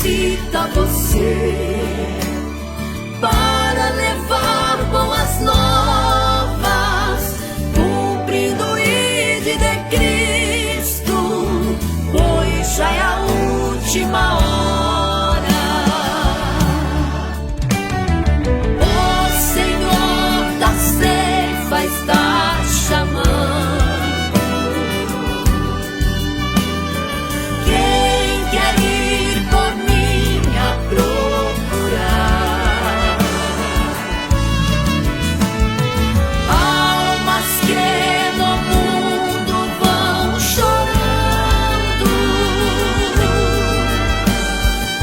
necessita você para levar boas novas, cumprindo o ID de Cristo, pois já é a última hora. Está chamando. Quem quer ir por mim a procurar? Almas que no mundo vão chorando,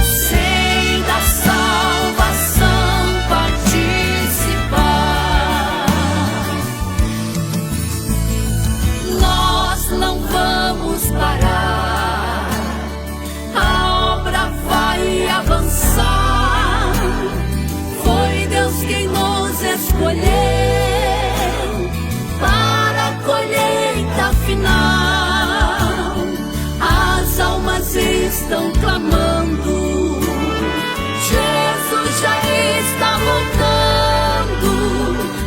sem da salvação participar. Não vamos parar, a obra vai avançar. Foi Deus quem nos escolheu para a colheita final. As almas estão clamando, Jesus já está voltando.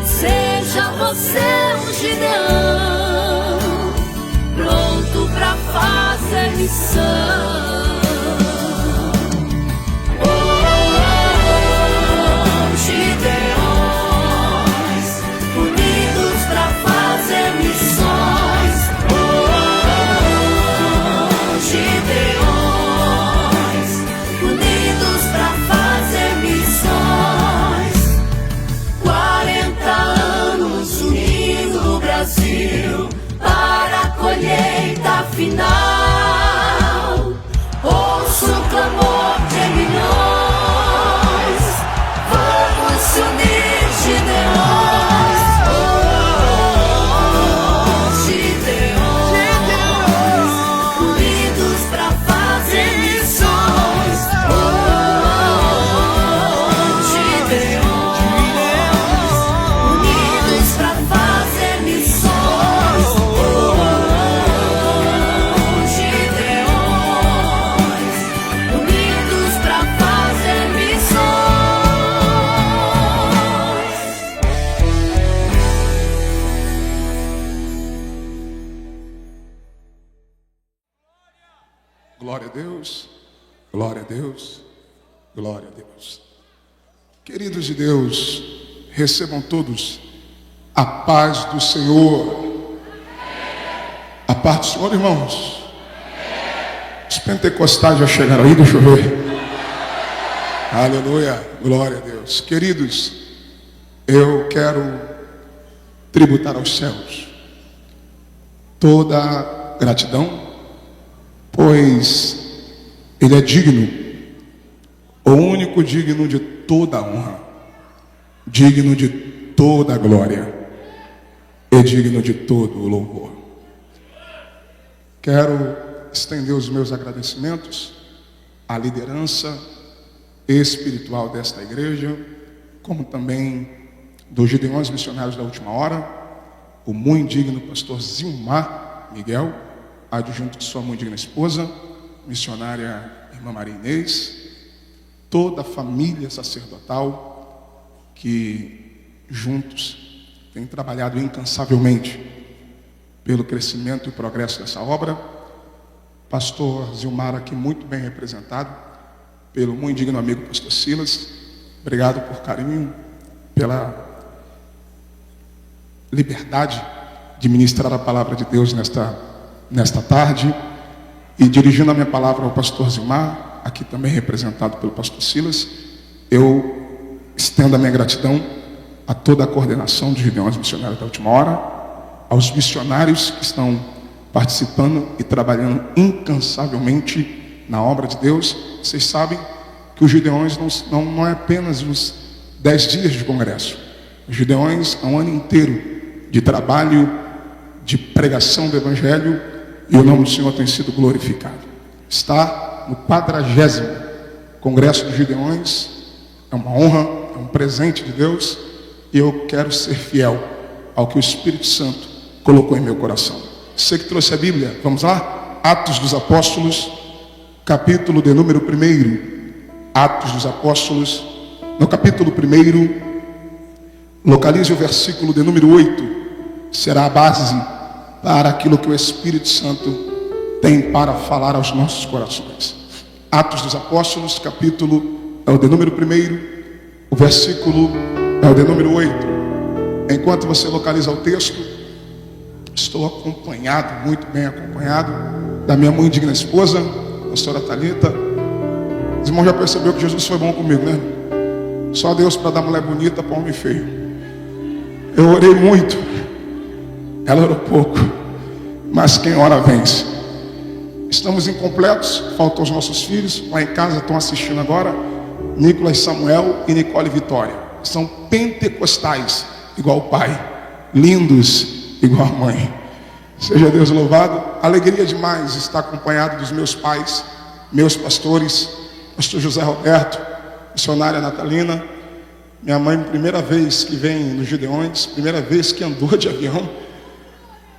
Seja você um Gideão, pronto pra fazer missão. Oh, Gideões, unidos pra fazer missões. Oh, Gideões, unidos pra fazer missões. 40 anos unindo o Brasil para a colheita final. Ouço o clamor de milhões, vamos se unir, Gideões. Oh, Gideões, unidos pra fazer missões. Oh, Gideões, unidos pra fazer missões. Glória a Deus, glória a Deus, glória a Deus. Queridos de Deus, recebam todos a paz do Senhor. A paz do Senhor, irmãos. Os pentecostais já chegaram aí, deixa eu ver. Aleluia, glória a Deus. Queridos, eu quero tributar aos céus toda gratidão, pois Ele é digno, o único digno de toda a honra, digno de toda a glória e digno de todo o louvor. Quero estender os meus agradecimentos à liderança espiritual desta igreja, como também dos Gideões Missionários da Última Hora, o muito digno pastor Zilmar Miguel, adjunto de sua muito digna esposa, missionária irmã Maria Inês, toda a família sacerdotal que juntos tem trabalhado incansavelmente pelo crescimento e progresso dessa obra. Pastor Zilmar aqui muito bem representado pelo muito digno amigo pastor Silas. Obrigado por carinho, pela liberdade de ministrar a palavra de Deus nesta tarde. E dirigindo a minha palavra ao pastor Zilmar, aqui também representado pelo pastor Silas, eu estendo a minha gratidão a toda a coordenação dos Gideões Missionários da Última Hora, aos missionários que estão participando e trabalhando incansavelmente na obra de Deus. Vocês sabem que os Gideões não é apenas os 10 dias de congresso. Os Gideões é um ano inteiro de trabalho, de pregação do Evangelho, e o nome do Senhor tem sido glorificado. Está no 40º Congresso dos Gideões. É uma honra, é um presente de Deus, e eu quero ser fiel ao que o Espírito Santo colocou em meu coração. Você que trouxe a Bíblia, vamos lá? Atos dos Apóstolos, capítulo de número 1. Atos dos Apóstolos, no capítulo 1, localize o versículo de número 8, será a base para aquilo que o Espírito Santo tem para falar aos nossos corações. Atos dos Apóstolos, capítulo é o de número 1, o versículo é o de número 8. Enquanto você localiza o texto, estou acompanhado, muito bem acompanhado, da minha muito digna esposa, a pastora Thalita. Os irmãos já perceberam que Jesus foi bom comigo, né? Só Deus para dar mulher bonita para homem feio. Eu orei muito, ela orou pouco, mas quem ora vence. Estamos incompletos, faltam os nossos filhos, lá em casa estão assistindo agora, Nicolas Samuel e Nicole Vitória. São pentecostais, igual o pai, lindos, igual a mãe. Seja Deus louvado. Alegria demais estar acompanhado dos meus pais, meus pastores, pastor José Roberto, missionária Natalina, minha mãe, primeira vez que vem nos Gideões, primeira vez que andou de avião.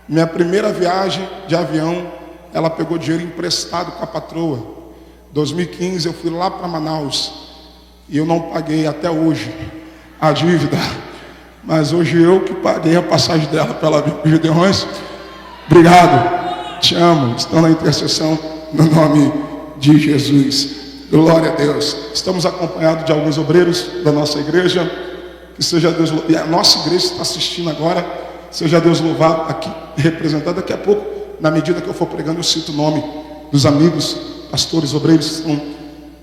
Minha primeira viagem de avião, ela pegou dinheiro emprestado com a patroa. 2015 eu fui lá para Manaus e eu não paguei até hoje a dívida, mas hoje eu que paguei a passagem dela para ela vir para os Gideões. Obrigado, te amo, estão na intercessão no nome de Jesus. Glória a Deus. Estamos acompanhados de alguns obreiros da nossa igreja. Que seja Deus louvado. E a nossa igreja está assistindo agora. Seja Deus louvado aqui representado. Daqui a pouco, na medida que eu for pregando, eu cito o nome dos amigos, pastores, obreiros que estão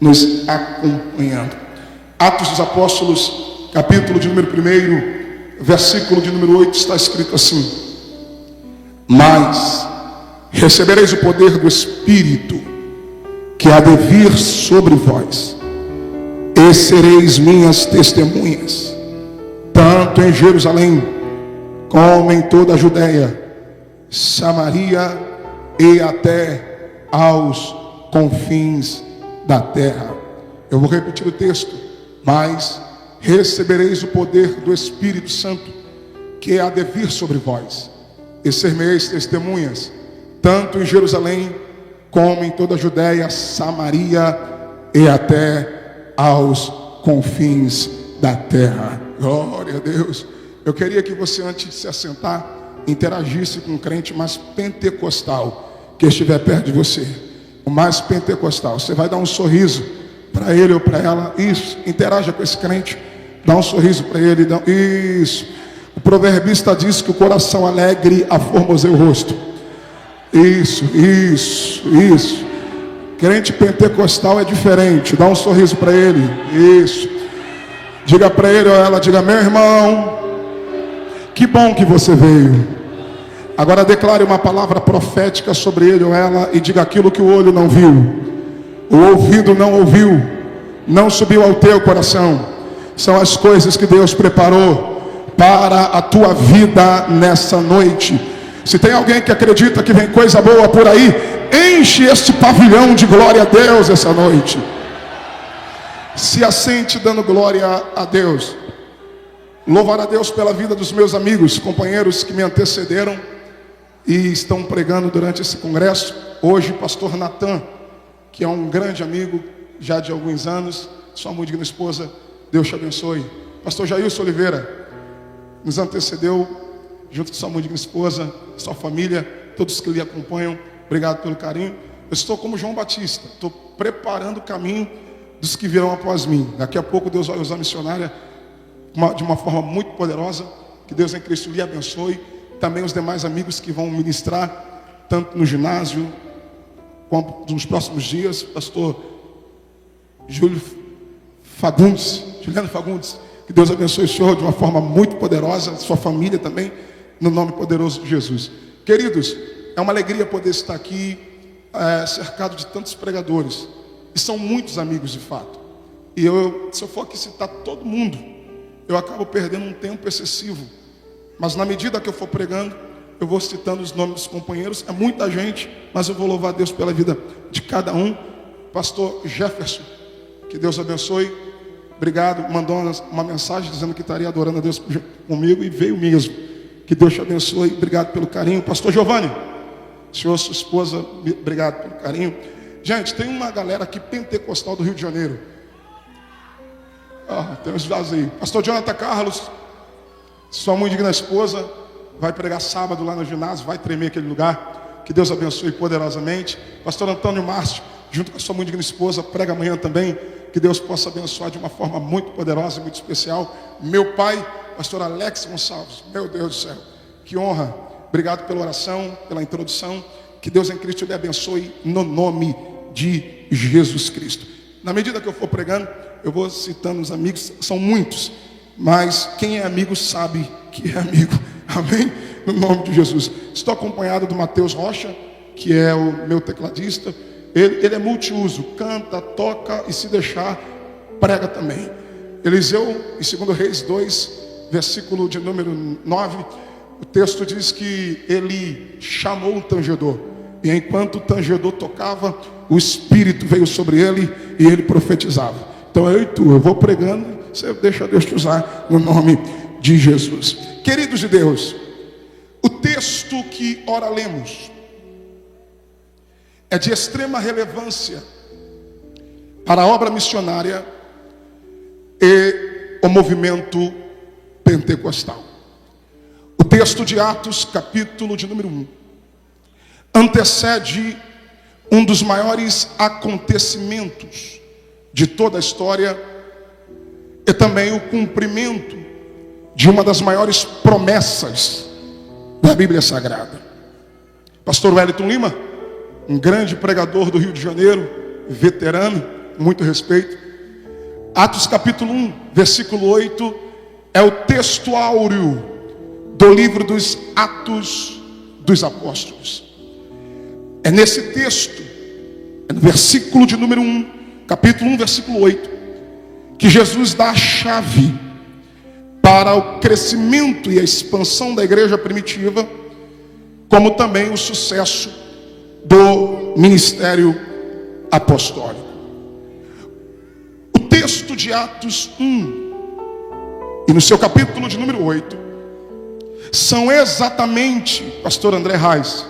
nos acompanhando. Atos dos Apóstolos, capítulo de número 1, versículo de número 8, está escrito assim: mas recebereis o poder do Espírito que há de vir sobre vós, e sereis minhas testemunhas, tanto em Jerusalém, como em toda a Judéia, Samaria e até aos confins da terra. Eu vou repetir o texto: mas recebereis o poder do Espírito Santo, que há de vir sobre vós, e sereis testemunhas, tanto em Jerusalém, como em toda a Judéia, Samaria e até aos confins da terra. Glória a Deus. Eu queria que você, antes de se assentar, interagisse com um crente mais pentecostal que estiver perto de você. O mais pentecostal. Você vai dar um sorriso para ele ou para ela. Isso, interaja com esse crente. Dá um sorriso para ele. Isso. O proverbista diz que o coração alegre aformoseia o rosto. Isso. Crente pentecostal é diferente. Dá um sorriso para ele. Isso. Diga para ele ou ela, diga: meu irmão, que bom que você veio. Agora declare uma palavra profética sobre ele ou ela e diga: aquilo que o olho não viu, o ouvido não ouviu, não subiu ao teu coração, são as coisas que Deus preparou para a tua vida nessa noite. Se tem alguém que acredita que vem coisa boa por aí, enche este pavilhão de glória a Deus essa noite. Se assente dando glória a Deus. Louvar a Deus pela vida dos meus amigos, companheiros que me antecederam e estão pregando durante esse congresso. Hoje, pastor Natan, que é um grande amigo já de alguns anos, sua muito digna esposa, Deus te abençoe. Pastor Jailson Oliveira nos antecedeu, junto com sua muito digna esposa, sua família, todos que lhe acompanham, obrigado pelo carinho. Eu estou como João Batista, estou preparando o caminho dos que virão após mim. Daqui a pouco Deus vai usar a missionária de uma forma muito poderosa. Que Deus em Cristo lhe abençoe. Também os demais amigos que vão ministrar, tanto no ginásio, como nos próximos dias. Pastor Juliano Fagundes, que Deus abençoe o senhor de uma forma muito poderosa, sua família também, no nome poderoso de Jesus. Queridos, é uma alegria poder estar aqui, cercado de tantos pregadores, e são muitos amigos de fato. E se eu for aqui citar todo mundo, eu acabo perdendo um tempo excessivo. Mas na medida que eu for pregando, eu vou citando os nomes dos companheiros. É muita gente, mas eu vou louvar a Deus pela vida de cada um. Pastor Jefferson, que Deus abençoe. Obrigado, mandou uma mensagem dizendo que estaria adorando a Deus comigo e veio mesmo. Que Deus te abençoe, obrigado pelo carinho. Pastor Giovanni, senhor, sua esposa, obrigado pelo carinho. Gente, tem uma galera aqui pentecostal do Rio de Janeiro. Tem uns dados aí. Pastor Jonathan Carlos, sua muito digna esposa, vai pregar sábado lá no ginásio, vai tremer aquele lugar. Que Deus abençoe poderosamente. Pastor Antônio Márcio, junto com a sua muito digna esposa, prega amanhã também. Que Deus possa abençoar de uma forma muito poderosa e muito especial. Meu pai, pastor Alex Gonçalves, meu Deus do céu, que honra. Obrigado pela oração, pela introdução. Que Deus em Cristo lhe abençoe no nome de Jesus Cristo. Na medida que eu for pregando, eu vou citando os amigos, são muitos, mas quem é amigo sabe que é amigo. Amém? No nome de Jesus. Estou acompanhado do Mateus Rocha, que é o meu tecladista. Ele é multiuso, canta, toca e se deixar, prega também. Eliseu, em 2 Reis 2, versículo de número 9, o texto diz que ele chamou um tangedor. E enquanto o tangedor tocava, o Espírito veio sobre ele e ele profetizava. Então eu e tu, eu vou pregando, você deixa Deus te usar no nome de Jesus. Queridos de Deus, o texto que ora lemos é de extrema relevância para a obra missionária e o movimento pentecostal. O texto de Atos, capítulo de número 1, antecede um dos maiores acontecimentos de toda a história e também o cumprimento de uma das maiores promessas da Bíblia Sagrada. Pastor Wellington Lima, um grande pregador do Rio de Janeiro, veterano, muito respeito. Atos capítulo 1, versículo 8, é o texto áureo do livro dos Atos dos Apóstolos. É nesse texto, é no versículo de número 1, capítulo 1, versículo 8, que Jesus dá a chave para o crescimento e a expansão da igreja primitiva, como também o sucesso do ministério apostólico. O texto de Atos 1 e no seu capítulo de número 8 são exatamente, pastor André Reis,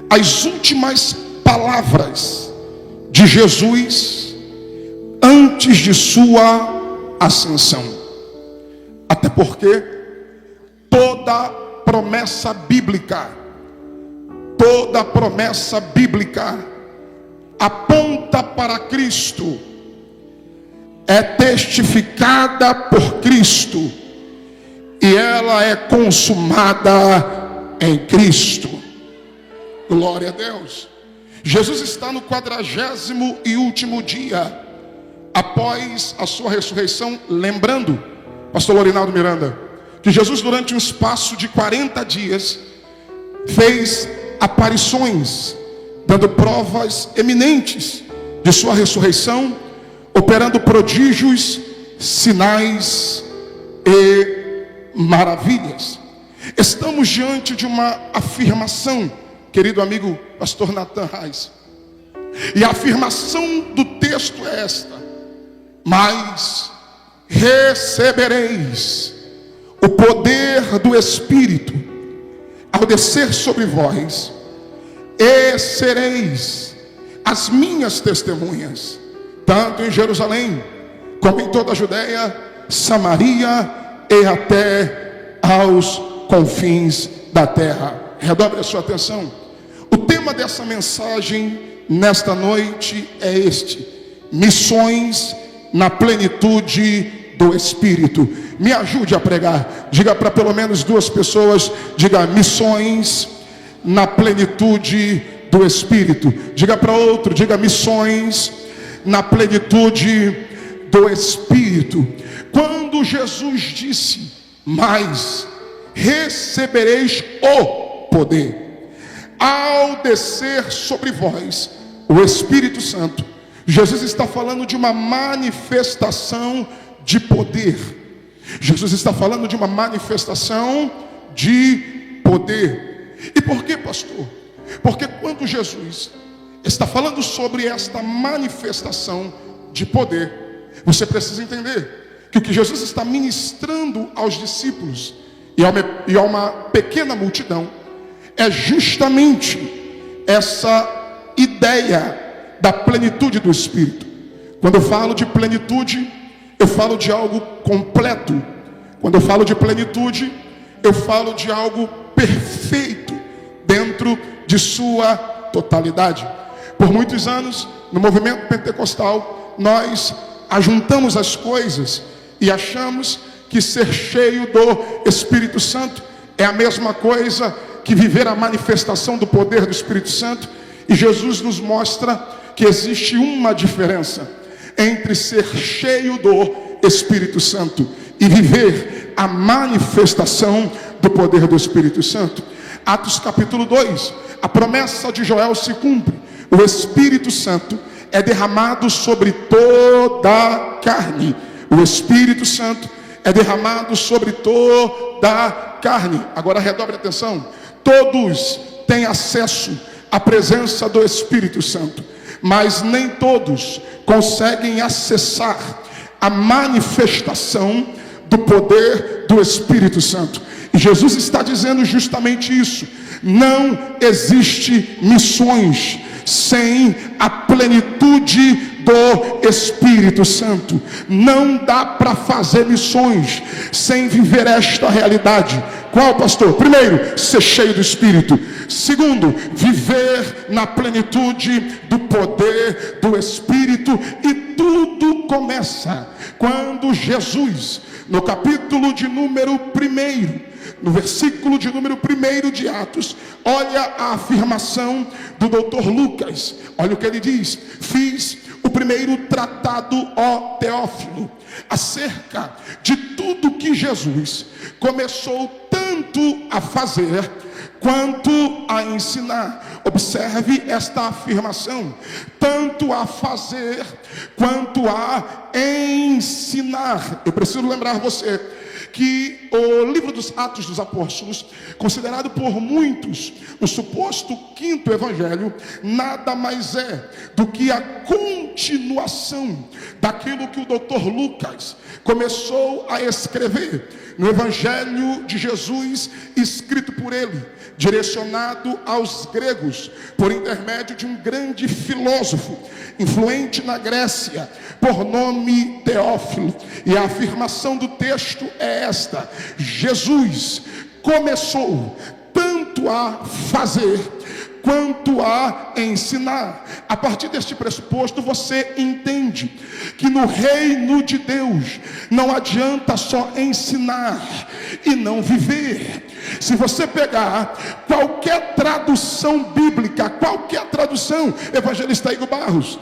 as últimas palavras de Jesus antes de sua ascensão. Até porque toda promessa bíblica aponta para Cristo, é testificada por Cristo e ela é consumada em Cristo. Glória a Deus. Jesus está no 40º e último dia após a sua ressurreição, lembrando, pastor Lorinaldo Miranda, que Jesus durante um espaço de 40 dias fez aparições, dando provas eminentes de sua ressurreição, operando prodígios, sinais e maravilhas. Estamos diante de uma afirmação, querido amigo pastor Nathan Reis, e a afirmação do texto é esta: mas recebereis o poder do Espírito ao descer sobre vós, e sereis as minhas testemunhas, tanto em Jerusalém, como em toda a Judéia, Samaria e até aos confins da terra. Redobre a sua atenção. O tema dessa mensagem nesta noite é este: missões na plenitude do Espírito. Me ajude a pregar. Diga para pelo menos 2 pessoas. Diga: missões na plenitude do Espírito. Diga para outro. Diga: missões na plenitude do Espírito. Quando Jesus disse: mas recebereis o poder ao descer sobre vós o Espírito Santo, Jesus está falando de uma manifestação de poder. Jesus está falando de uma manifestação de poder. E por que, pastor? Porque quando Jesus está falando sobre esta manifestação de poder, você precisa entender que o que Jesus está ministrando aos discípulos e a uma pequena multidão é justamente essa ideia da plenitude do Espírito. Quando eu falo de plenitude, eu falo de algo completo. Quando eu falo de plenitude, eu falo de algo perfeito dentro de sua totalidade. Por muitos anos, no movimento pentecostal, nós ajuntamos as coisas e achamos que ser cheio do Espírito Santo é a mesma coisa que viver a manifestação do poder do Espírito Santo. E Jesus nos mostra que existe uma diferença entre ser cheio do Espírito Santo e viver a manifestação do poder do Espírito Santo. Atos capítulo 2, a promessa de Joel se cumpre. O Espírito Santo é derramado sobre toda a carne. O Espírito Santo é derramado sobre toda a carne. Agora redobre a atenção. Todos têm acesso à presença do Espírito Santo, mas nem todos conseguem acessar a manifestação do poder do Espírito Santo. E Jesus está dizendo justamente isso. Não existe missões sem a plenitude do Espírito Santo. Não dá para fazer missões sem viver esta realidade. Qual, pastor? Primeiro, ser cheio do Espírito. Segundo, viver na plenitude do poder do Espírito. E tudo começa quando Jesus, no capítulo de número 1, no versículo de número 1 de Atos, olha a afirmação do Dr. Lucas. Olha o que ele diz: fiz o primeiro tratado, ó Teófilo, acerca de tudo que Jesus começou tanto a fazer quanto a ensinar. Observe esta afirmação: tanto a fazer quanto a ensinar. Eu preciso lembrar você que o livro dos Atos dos Apóstolos, considerado por muitos o suposto quinto evangelho, nada mais é do que a continuação daquilo que o Dr. Lucas começou a escrever no evangelho de Jesus, escrito por ele, direcionado aos gregos, por intermédio de um grande filósofo influente na Grécia, por nome Teófilo. E a afirmação do texto é esta: Jesus começou tanto a fazer quanto a ensinar. A partir deste pressuposto, você entende que no reino de Deus não adianta só ensinar e não viver. Se você pegar qualquer tradução bíblica, qualquer tradução, evangelista Igor Barros,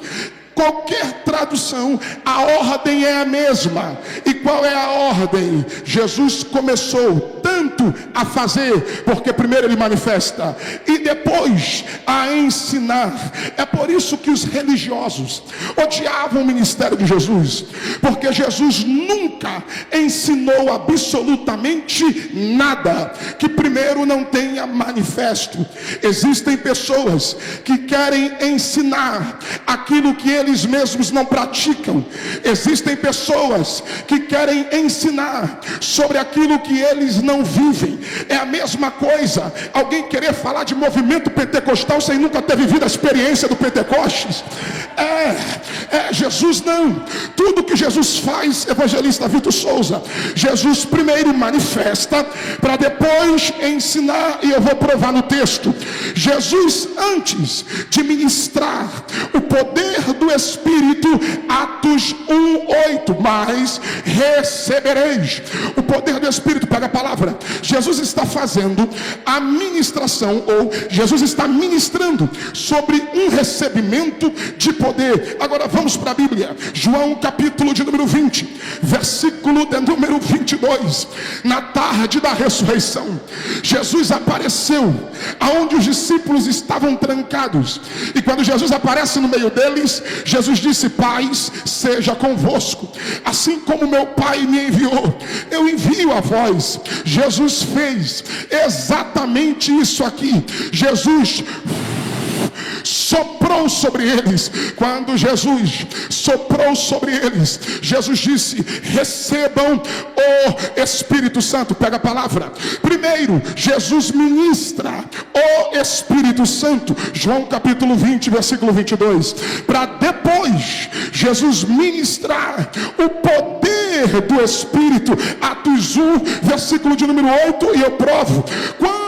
qualquer tradução, a ordem é a mesma. E qual é a ordem? Jesus começou tanto a fazer, porque primeiro ele manifesta e depois a ensinar. É por isso que os religiosos odiavam o ministério de Jesus, porque Jesus nunca ensinou absolutamente nada que primeiro não tenha manifesto. Existem pessoas que querem ensinar aquilo que eles mesmos não praticam. Existem pessoas que querem ensinar sobre aquilo que eles não vivem. É a mesma coisa alguém querer falar de movimento pentecostal sem nunca ter vivido a experiência do Pentecostes. Jesus não. Tudo que Jesus faz, evangelista Vitor Souza, Jesus primeiro manifesta para depois ensinar, e eu vou provar no texto. Jesus, antes de ministrar o poder do Espírito, Atos 1:8, mas recebereis o poder do Espírito. Pega a palavra. Jesus está fazendo a ministração, ou Jesus está ministrando sobre um recebimento de poder. Agora vamos para a Bíblia. João capítulo de número 20, versículo de número 22. Na tarde da ressurreição, Jesus apareceu aonde os discípulos estavam trancados. E quando Jesus aparece no meio deles, Jesus disse: paz seja convosco. Assim como meu Pai me enviou, eu envio a vós. Jesus fez exatamente isso aqui. Jesus soprou sobre eles. Quando Jesus soprou sobre eles, Jesus disse: recebam o Espírito Santo. Pega a palavra. Primeiro, Jesus ministra o Espírito Santo. João capítulo 20, versículo 22. Para depois Jesus ministrar o poder do Espírito. Atos 1, versículo de número 8, e eu provo. Quando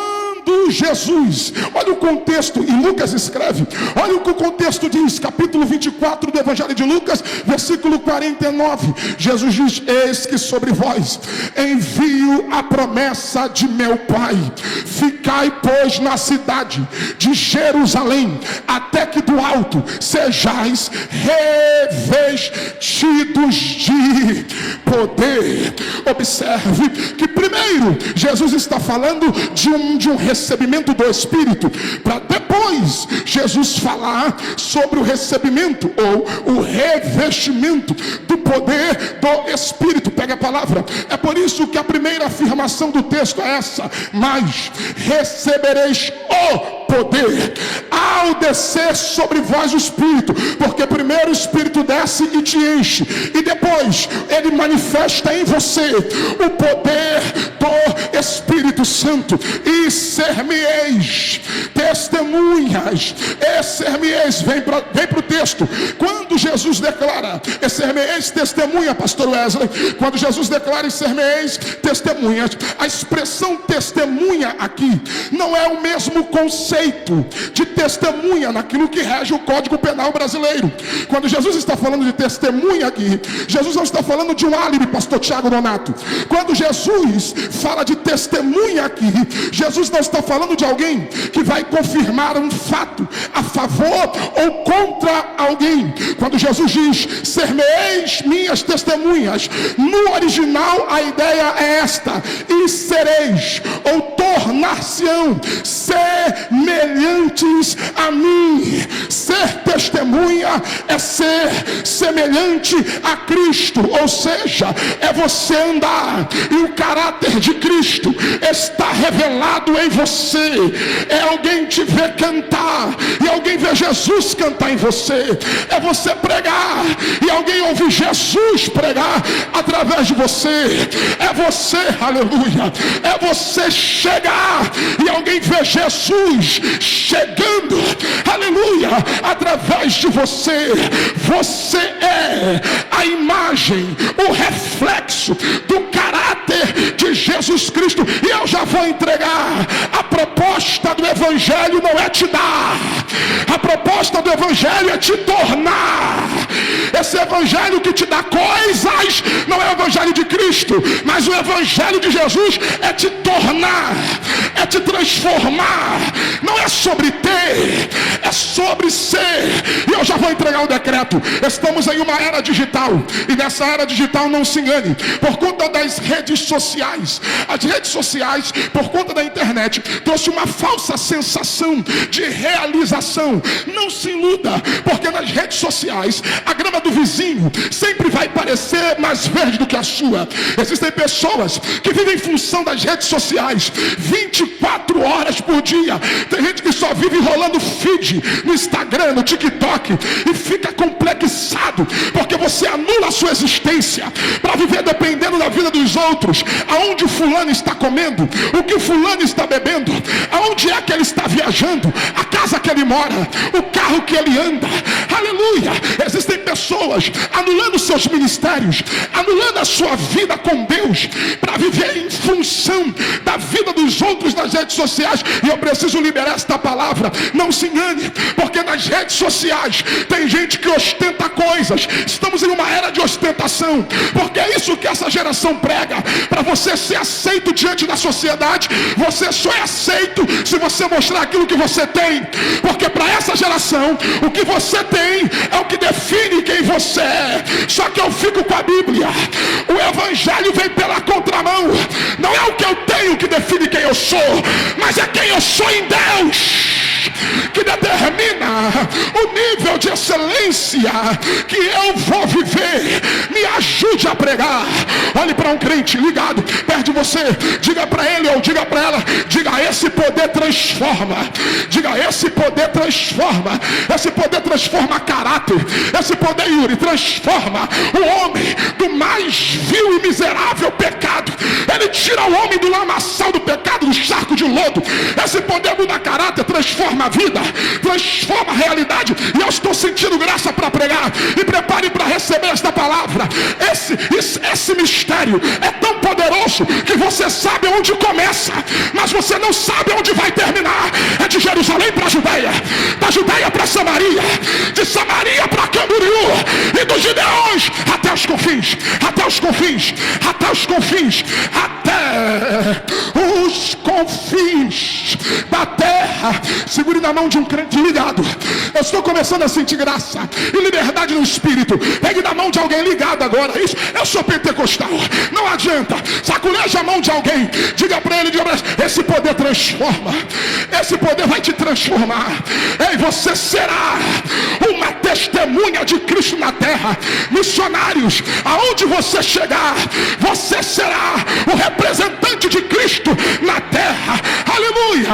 Jesus, olha o contexto, e Lucas escreve, olha o que o contexto diz, capítulo 24 do Evangelho de Lucas, versículo 49, Jesus diz: eis que sobre vós envio a promessa de meu Pai, ficai pois na cidade de Jerusalém, até que do alto sejais revestidos de poder. Observe que primeiro Jesus está falando de um recebimento do Espírito, para depois Jesus falar sobre o recebimento ou o revestimento do poder do Espírito. Pega a palavra. É por isso que a primeira afirmação do texto é essa: mas recebereis o poder ao descer sobre vós o Espírito, porque primeiro o Espírito desce e te enche, e depois ele manifesta em você o poder do Espírito Santo, e ser-me-eis testemunhas. Ser-me-eis, vem para o texto. Quando Jesus declara ser-me-eis testemunha, pastor Wesley, quando Jesus declara ser-me-eis testemunhas, a expressão testemunha aqui não é o mesmo conceito de testemunha naquilo que rege o Código Penal brasileiro. Quando Jesus está falando de testemunha aqui, Jesus não está falando de um álibi, pastor Tiago Donato. Quando Jesus fala de testemunha aqui, Jesus não está falando de alguém que vai confirmar um fato a favor ou contra alguém. Quando Jesus diz ser-me-eis minhas testemunhas, no original a ideia é esta: e sereis ou tornar-se-ão semelhantes a mim. Ser testemunha é ser semelhante a Cristo, ou seja, é você andar e o caráter de Cristo está revelado em você. É alguém te ver cantar e alguém ver Jesus cantar em você. É você pregar e alguém ouvir Jesus pregar através de você. É você, aleluia, é você chegar e alguém ver Jesus chegando, aleluia, através de você. Você é a imagem, o reflexo do caráter de Jesus Cristo. E eu já vou entregar: a proposta do Evangelho não é te dar, a proposta do Evangelho é te tornar. Esse Evangelho que te dá coisas não é o Evangelho de Cristo, mas o Evangelho de Jesus é te tornar, é te transformar. Não é sobre ter, é sobre ser. E eu já vou entregar o decreto. Estamos em uma era digital, e nessa era digital, não se engane, por conta das redes sociais, as redes sociais, por conta da internet, trouxe uma falsa sensação de realização. Não se iluda, porque nas redes sociais a grama do vizinho sempre vai parecer mais verde do que a sua. Existem pessoas que vivem em função das redes sociais 24 horas por dia. Tem gente que só vive rolando feed no Instagram, no TikTok, e fica complexado porque você anula a sua existência para viver dependendo da vida dos outros. Aonde o fulano está comendo, o que o fulano está bebendo, aonde é que ele está viajando, a casa que ele mora, o carro que ele anda. Aleluia! Existem pessoas anulando seus ministérios, anulando a sua vida com Deus para viver em função da vida dos outros nas redes sociais. E eu preciso liberar esta palavra. Não se engane, porque nas redes sociais tem gente que ostenta coisas. Estamos em uma era de ostentação, porque é isso que essa geração prega. Para você ser aceito diante da sociedade, você só é aceito se você mostrar aquilo que você tem, porque para essa geração o que você tem é o que define quem você é. Só que eu fico com a Bíblia: o Evangelho vem pela contramão. Não é o que eu tenho que define quem eu sou, mas é quem eu sou em Deus que determina o nível nível de excelência que eu vou viver. Me ajude a pregar. Olhe para um crente ligado perto de você, diga para ele ou diga para ela, diga: esse poder transforma. Diga: esse poder transforma. Esse poder transforma caráter. Esse poder, Yuri, transforma o homem do mais vil e miserável pecado. Ele tira o homem do lamaçal do pecado, do charco de lodo. Esse poder muda caráter, transforma a vida, transforma a realidade. E eu estou sentindo graça para pregar. E prepare para receber esta palavra. Esse mistério é tão poderoso que você sabe onde começa, mas você não sabe onde vai terminar. É de Jerusalém para a Judeia, da Judeia para Samaria, de Samaria para Camboriú, e dos Gideões até os confins, até os confins, até os confins, até os confins da terra. Segure na mão de um crente ligado. Eu estou começando a sentir graça e liberdade no espírito. Pegue na mão de alguém ligado agora. Isso, eu sou pentecostal. Não adianta. Saculeja a mão de alguém. Diga para ele, diga para ele: esse poder transforma. Esse poder vai te transformar. Ei, você será uma testemunha de Cristo na terra. Missionários, aonde você chegar, você será o representante de Cristo na terra. Aleluia,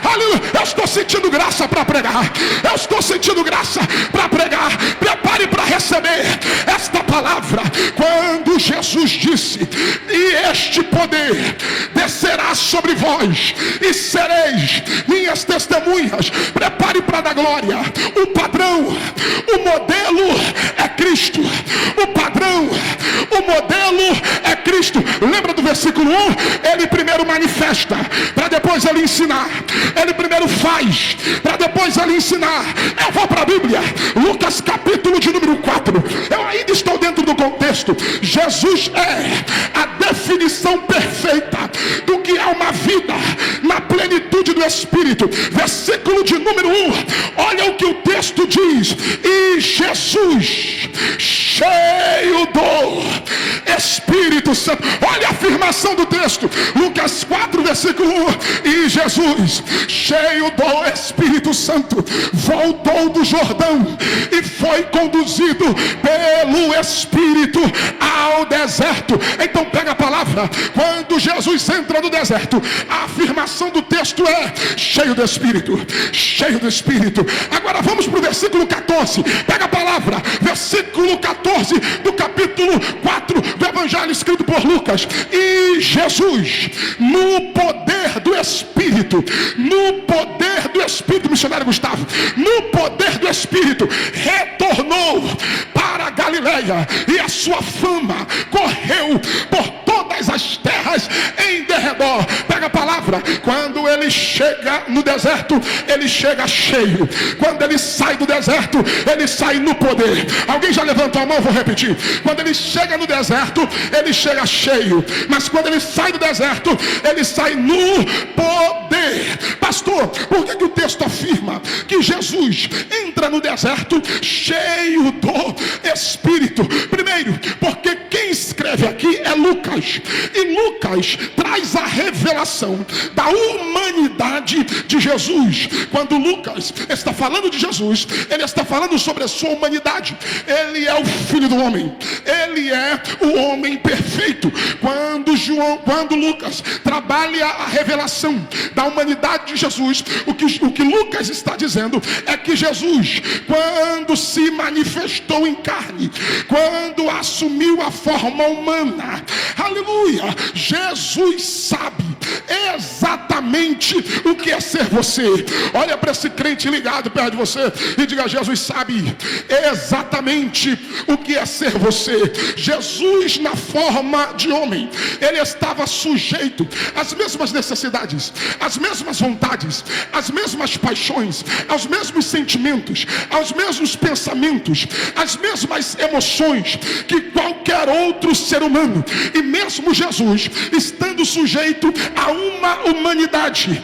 aleluia. Eu estou sentindo graça para pregar. Eu estou sentindo graça para pregar. Prepare para receber esta palavra. Quando Jesus disse: e este poder descerá sobre vós e sereis minhas testemunhas. Prepare para dar glória. O padrão, o modelo é Cristo. O padrão, o modelo é Cristo. Lembra do versículo 1? Ele primeiro manifesta, para depois ele ensinar. Ele primeiro faz, para depois ele ensinar. Eu vou para a Bíblia, Lucas capítulo de número 4. Eu ainda estou dentro do contexto. Jesus é a definição perfeita do que é uma vida na plenitude do Espírito. Versículo de número 1. Olha o que o texto diz: e Jesus, cheio do Espírito Santo. Olha a afirmação do texto, Lucas 4, versículo 1. E Jesus, cheio do Espírito Santo, voltou do Jordão e foi conduzido pelo Espírito ao deserto. Então pega a palavra. Quando Jesus entra no deserto, a afirmação do texto é: cheio do Espírito, cheio do Espírito. Agora vamos para o versículo 14. Pega a palavra, versículo 14 do capítulo 4 do Evangelho escrito por Lucas. E Jesus, no poder do Espírito, no poder do Espírito, missionário Gustavo, no poder do Espírito, retornou para a Galileia, e a sua fama correu por todas as terras em derredor. Pega a palavra. Quando ele chega no deserto, ele chega cheio. Quando ele sai do deserto, ele sai no poder. Alguém já levantou a mão? Vou repetir. Quando ele chega no deserto, ele chega cheio. Mas quando ele sai do deserto, ele sai no poder. Pastor, por que o texto afirma que Jesus entra no deserto cheio do Espírito? Primeiro, porque quem escreve aqui é Lucas. E Lucas traz a revelação da humanidade de Jesus. Quando Lucas está falando de Jesus, ele está falando sobre a sua humanidade. Ele é o Filho do homem. Ele é o homem perfeito. Quando Lucas trabalha a revelação da humanidade de Jesus, o que Lucas está dizendo é que Jesus, quando se manifestou em carne, quando assumiu a forma humana, aleluia, Jesus sabe exatamente o que é ser você. Olha para esse crente ligado perto de você e diga: Jesus sabe exatamente o que é ser você. Jesus, na forma de homem, ele estava sujeito às mesmas necessidades, às mesmas vontades, às mesmas paixões, aos mesmos sentimentos, aos mesmos pensamentos, às mesmas emoções que qualquer outro ser humano. E mesmo Jesus, estando sujeito a uma humanidade,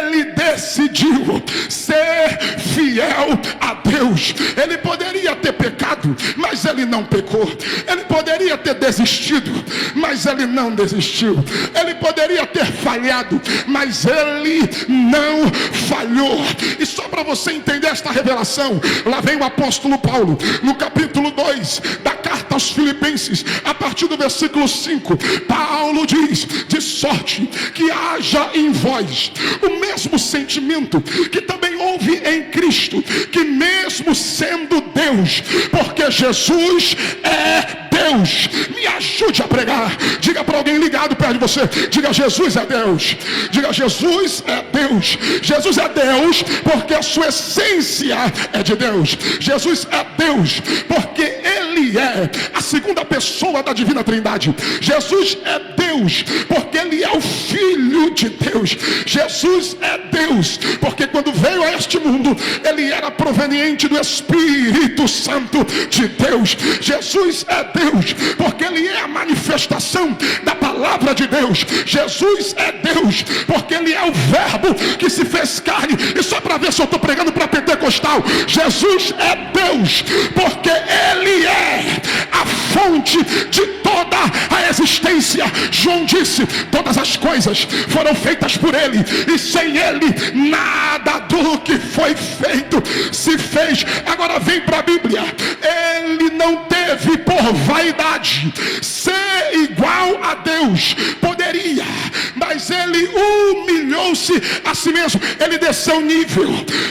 ele decidiu ser fiel a Deus. Ele poderia ter pecado, mas ele não pecou. Ele poderia ter desistido, mas ele não desistiu. Ele poderia ter falhado, mas ele não falhou. humilhou. E só para você entender esta revelação, lá vem o apóstolo Paulo, no capítulo 2 da carta aos Filipenses, a partir do versículo 5, Paulo diz: de sorte que haja em vós o mesmo sentimento que também houve em Cristo, que mesmo sendo Deus, porque Jesus é Deus. Me ajude a pregar. Diga para alguém ligado perto de você, diga: Jesus é Deus. Diga: Jesus é Deus. Jesus é Deus porque a sua essência é de Deus. Jesus é Deus porque Ele é a segunda pessoa da divina trindade. Jesus é Deus porque Ele é o Filho de Deus. Jesus é Deus porque quando veio a este mundo, Ele era proveniente do Espírito Santo de Deus. Jesus é Deus porque Ele é a manifestação da palavra de Deus. Jesus é Deus porque Ele é o verbo que se fez carne. E só para ver se eu estou pregando para pentecostal, Jesus é Deus porque Ele é a fonte de toda a existência. João disse: todas as coisas foram feitas por Ele, e sem Ele nada do que foi feito se fez. Agora vem para a Bíblia. Ele não teve por vaidade ser igual a Deus. Poderia, mas Ele humilhou-se a si mesmo. Ele desceu o nível.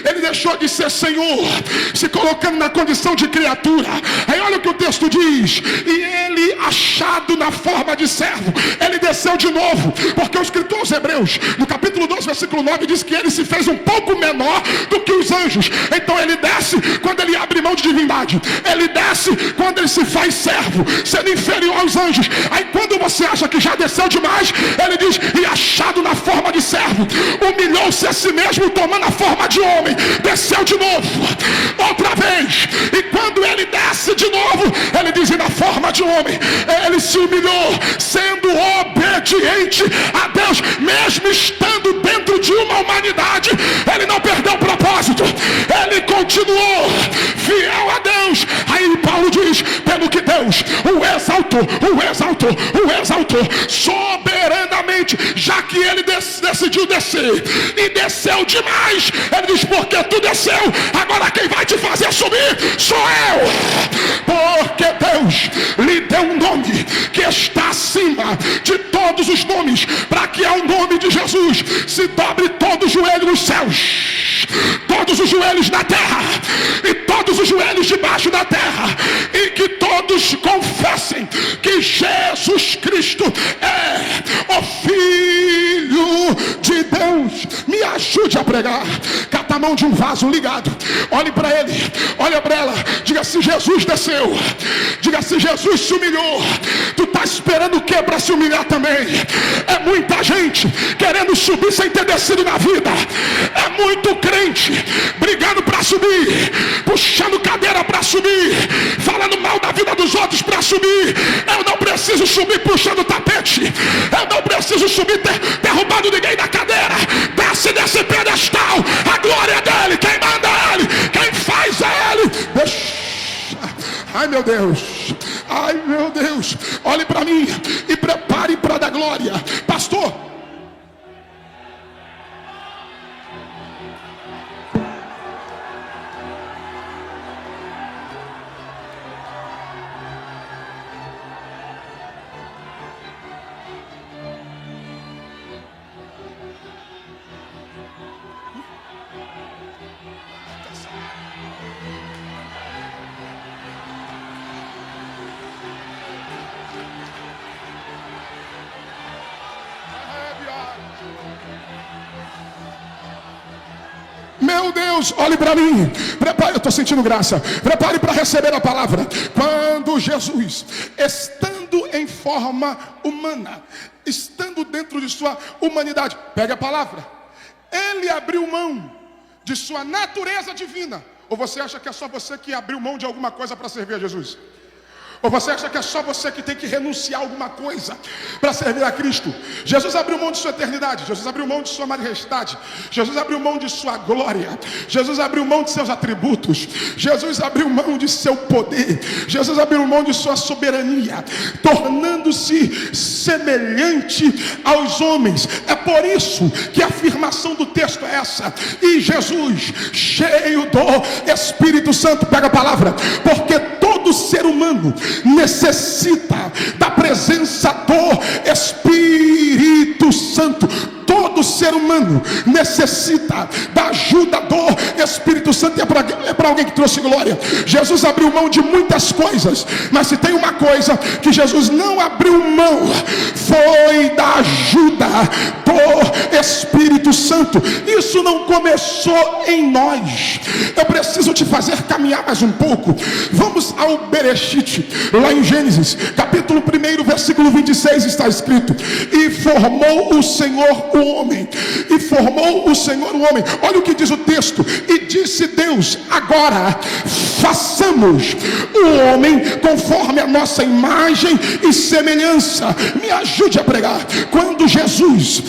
Ele deixou de ser Senhor, se colocando na condição de criatura. Aí olha o que o texto diz: e Ele, achado na forma de servo, Ele desceu de novo, porque o escritor aos Hebreus, no capítulo 12, versículo 9, diz que Ele se fez um pouco menor do que os anjos. Então Ele desce quando Ele abre mão de divindade. Ele desce quando Ele se faz servo, sendo inferior aos anjos. Aí quando você acha que já desceu demais, Ele diz: e achado na forma de servo, humilhou-se a si mesmo, tomando a forma de homem. Desceu de novo, outra vez. E quando Ele desce de novo, Ele diz: e na forma de homem, Ele se humilhou, sendo obediente a Deus, mesmo estando dentro de uma humanidade. Ele não perdeu o propósito, Ele continuou fiel a Deus. Aí Paulo diz: pelo que Deus o exaltou soberanamente, já que Ele decidiu descer e desceu demais. Ele diz: porque tu desceu, agora quem vai te fazer subir sou eu. Porque Deus lhe deu um nome que está acima de todos os nomes, para que ao nome de Jesus se dobre todo o joelho nos céus, todos os joelhos na terra e todos os joelhos debaixo da terra, e que todos confessem que Jesus Cristo é o Filho de Deus. Me ajude a pregar. Cata a mão de um vaso ligado, olhe para ele, olha para ela, diga: se Jesus desceu, diga: se Jesus se humilhou, tu está esperando o que para se humilhar também? É muita gente querendo subir sem ter descido na vida. É muito crente brigando para subir, puxando cadeira para subir, falando mal da vida dos outros para subir. Eu não preciso subir puxando tapete, eu não preciso subir derrubando ninguém da cadeira. Desce desse pedestal, a glória é dele, quem manda é ele, quem faz é ele. Deixa. Ai meu Deus, ai meu Deus, olhe para mim e prepare para dar glória. Pastor, meu Deus, olhe para mim, prepare, eu estou sentindo graça, prepare para receber a palavra. Quando Jesus, estando em forma humana, estando dentro de sua humanidade, pega a palavra, Ele abriu mão de sua natureza divina. Ou você acha que é só você que abriu mão de alguma coisa para servir a Jesus? Ou você acha que é só você que tem que renunciar a alguma coisa para servir a Cristo? Jesus abriu mão de sua eternidade, Jesus abriu mão de sua majestade, Jesus abriu mão de sua glória, Jesus abriu mão de seus atributos, Jesus abriu mão de seu poder, Jesus abriu mão de sua soberania, tornando-se semelhante aos homens. É por isso que a afirmação do texto é essa: e Jesus, cheio do Espírito Santo, pega a palavra, porque todo ser humano necessita da presença do Espírito Santo. Todo ser humano necessita da ajuda do Espírito Santo. E é para alguém que trouxe glória. Jesus abriu mão de muitas coisas, mas se tem uma coisa que Jesus não abriu mão, foi da ajuda do Espírito Santo. Isso não começou em nós. Eu preciso te fazer caminhar mais um pouco. Vamos ao Bereshit, lá em Gênesis, capítulo 1, versículo 26, está escrito: e formou o Senhor o homem, e formou o Senhor o homem. Olha o que diz o texto: e disse Deus, agora façamos o homem conforme a nossa imagem e semelhança. Me ajude a pregar. Quando Jesus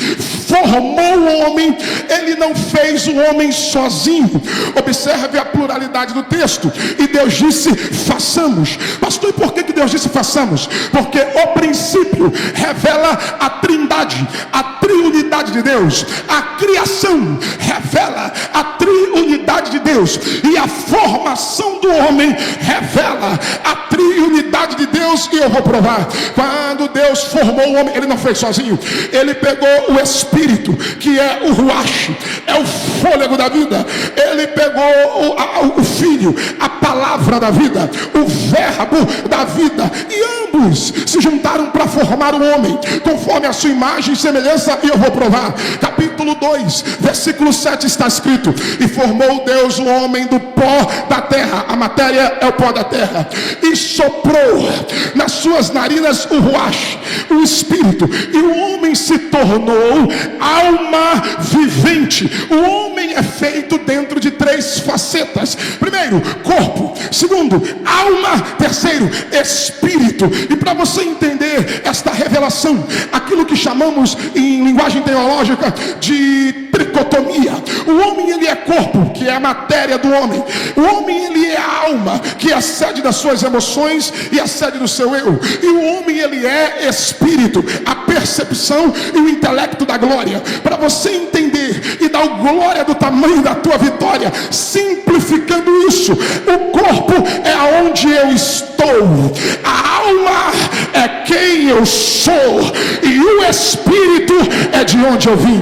formou o homem, ele não fez o homem sozinho. Observe a pluralidade do texto. E Deus disse façamos. Pastor, e por que Deus disse façamos? Porque o princípio revela a trindade, a triunidade de Deus. A criação revela a triunidade de Deus, e a formação do homem revela a triunidade de Deus. E eu vou provar. Quando Deus formou o homem, ele não fez sozinho. Ele pegou o Espírito, que é o Ruach, é o fôlego da vida. Ele pegou o Filho, a palavra da vida, o verbo da vida, e ambos se juntaram para formar o homem conforme a sua imagem e semelhança. E eu vou provar. Capítulo 2, versículo 7 está escrito: e formou Deus o homem do pó da terra. A matéria é o pó da terra. E soprou nas suas narinas o Ruach, o Espírito, e o homem se tornou alma vivente. O homem é feito dentro de 3 facetas: primeiro, corpo; segundo, alma; terceiro, espírito. E para você entender esta revelação, aquilo que chamamos em linguagem teológica de tricotomia: o homem, ele é corpo, que é a matéria do homem; o homem, ele é a alma, que é a sede das suas emoções e a sede do seu eu; e o homem, ele é espírito, a percepção e o intelecto da glória. Para você entender e dar glória do tamanho da tua vitória, simplificando isso, o corpo é aonde eu estou, a alma é quem eu sou, e o espírito é de onde eu vim.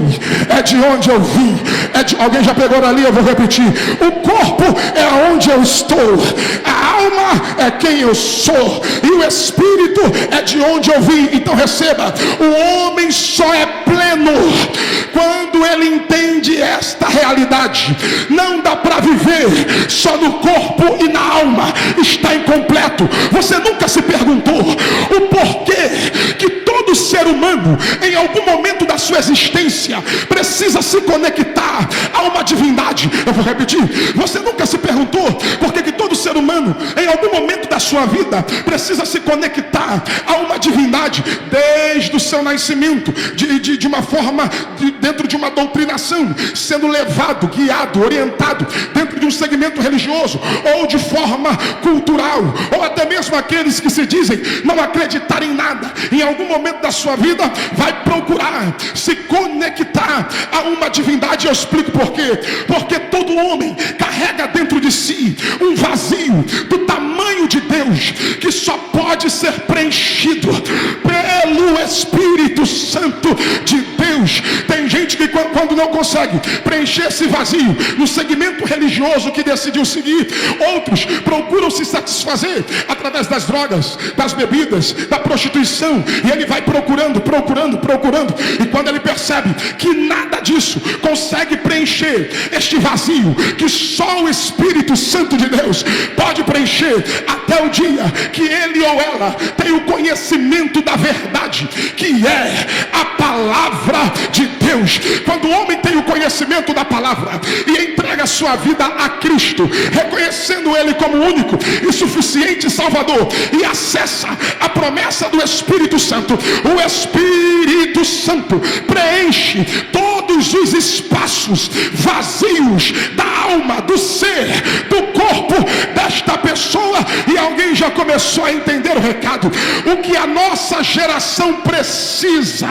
É de onde eu vim. Alguém já pegou ali? Eu vou repetir. O corpo é aonde eu estou, a alma é quem eu sou, e o espírito é de onde eu vim. Então receba: o homem só é pleno quando ele entende esta realidade. Não dá para viver só no corpo e na alma, está incompleto. Você nunca se perguntou o porquê que todo ser humano, em algum momento da sua existência, precisa se conectar a uma divindade? Eu vou repetir. Você nunca se perguntou por que todo ser humano, em algum momento da sua vida, precisa se conectar a uma divindade? Desde o seu nascimento, de uma forma, dentro de uma doutrinação, sendo levado, guiado, orientado dentro de um segmento religioso, ou de forma cultural, ou até mesmo aqueles que se dizem não acreditar em nada, em algum momento da sua vida vai procurar se conectar a uma divindade. Eu explico por quê. Porque todo homem carrega dentro de si um vazio do tamanho de Deus, que só pode ser preenchido pelo Espírito Santo de Deus. Tem gente que quando não consegue preencher esse vazio no segmento religioso que decidiu seguir, outros procuram se satisfazer através das drogas, das bebidas, da prostituição, e ele vai procurando, e quando ele percebe que nada disso consegue preencher este vazio que só o Espírito Santo de Deus pode preencher, até o dia que ele ou ela tem o conhecimento da verdade, que é a palavra de Deus. Quando o homem homem tem o conhecimento da palavra e entrega a sua vida a Cristo, reconhecendo Ele como único e suficiente Salvador, e acessa a promessa do Espírito Santo, o Espírito Santo preenche todos os espaços vazios da alma, do ser, do corpo desta pessoa. E alguém já começou a entender o recado. O que a nossa geração precisa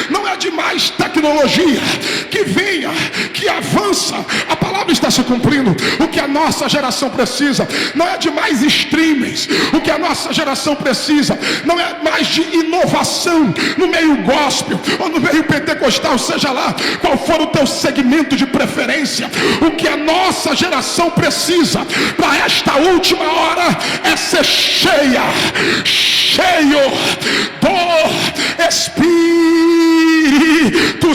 não é de mais tecnologia que venha, que avança. A palavra está se cumprindo. O que a nossa geração precisa não é de mais streamings. O que a nossa geração precisa não é mais de inovação no meio gospel ou no meio pentecostal, seja lá qual for o teu segmento de preferência. O que a nossa geração precisa para esta última hora é ser cheio do Espírito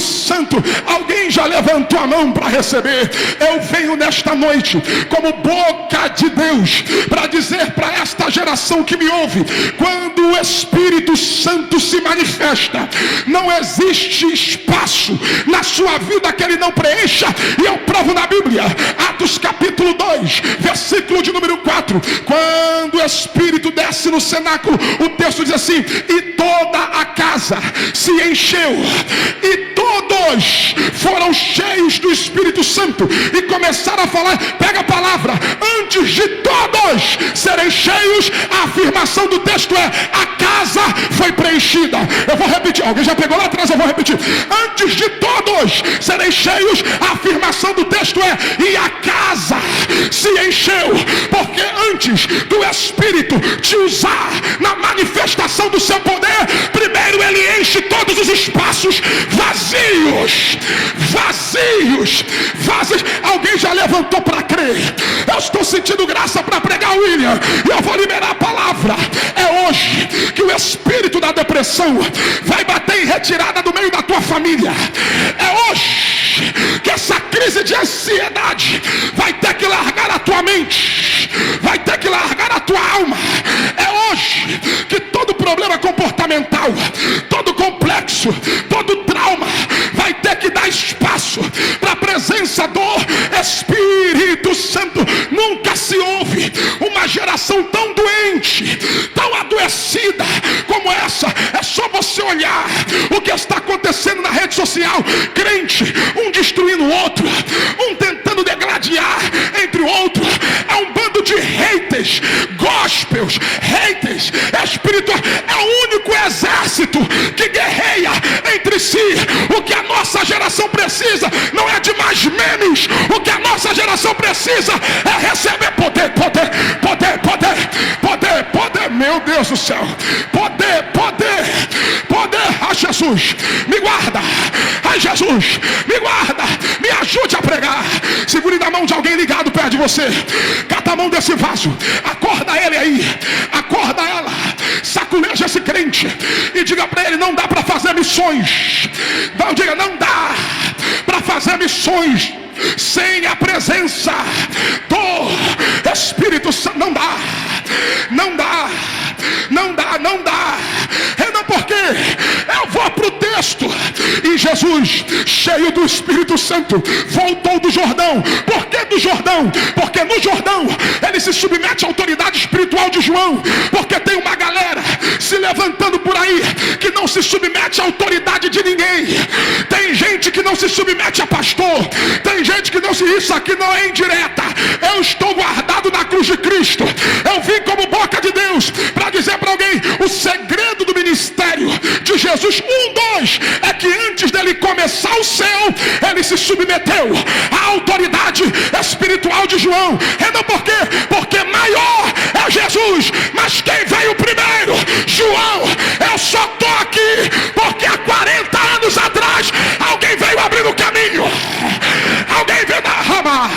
Santo. Alguém já levantou a mão para receber? Eu venho nesta noite como boca de Deus para dizer para esta geração que me ouve: quando o Espírito Santo se manifesta, não existe espaço na sua vida que ele não preencha. E eu provo na Bíblia, Atos capítulo 2, versículo de número 4. Quando o Espírito desce no cenáculo, o texto diz assim: e toda a casa se encheu, e todos foram cheios do Espírito Santo e começaram a falar. Pega a palavra: antes de todos serem cheios, a afirmação do texto é: a casa foi preenchida. Eu vou repetir, alguém já pegou lá atrás, eu vou repetir. Antes de todos serem cheios, a afirmação do texto é: e a casa se encheu. Porque antes do Espírito te usar na manifestação do seu poder, primeiro ele enche todos os espaços vazios. Alguém já levantou para crer? Eu estou sentindo graça para pregar, William, e eu vou liberar a palavra. É hoje que o espírito da depressão vai bater em retirada do meio da tua família. É hoje que essa crise de ansiedade vai ter que largar a tua mente, vai ter que largar a tua alma. É hoje que todo problema comportamental, todo complexo, todo trauma vai ter que dar espaço para a presença do Espírito Santo. Nunca se ouve uma geração tão doente, tão adoecida como essa. É só você olhar o que está acontecendo na rede social. Crente, um destruindo o outro, um tentando degladiar entre o outro. É um bando de haters, gospels, haters espiritual. É o único exército que guerreia entre si. O que a nossa geração precisa não é de mais memes. O que a nossa geração precisa é receber poder. Meu Deus do céu, poder. Ai, Jesus, me guarda. Ai, Jesus, me guarda. Me ajude a pregar. Segure na mão de alguém ligado perto de você. Cata a mão desse vaso. Acorda ele aí. Acorda ela. Saculeja esse crente e diga para ele: não dá para fazer missões. Não, diga: não dá para fazer missões sem a presença do Espírito Santo. Não dá. Não, porque eu vou pro texto. E Jesus, cheio do Espírito Santo, voltou do Jordão. Por que do Jordão? Porque no Jordão ele se submete à autoridade espiritual de João. Porque tem uma galera se levantando por aí que não se submete à autoridade de ninguém. Tem gente que não se submete a pastor. Tem gente que não se... Isso aqui não é indireta. Eu estou guardado na cruz de Cristo. Eu vim como boca de Deus para dizer para alguém: o segredo do ministério de Jesus 1:2 é que antes dele começar o céu, ele se submeteu à autoridade espiritual de João. Então por quê? Porque maior é Jesus, mas quem veio primeiro? João. Eu só estou aqui porque há 40 anos atrás alguém veio abrir o caminho. Alguém veio da rama,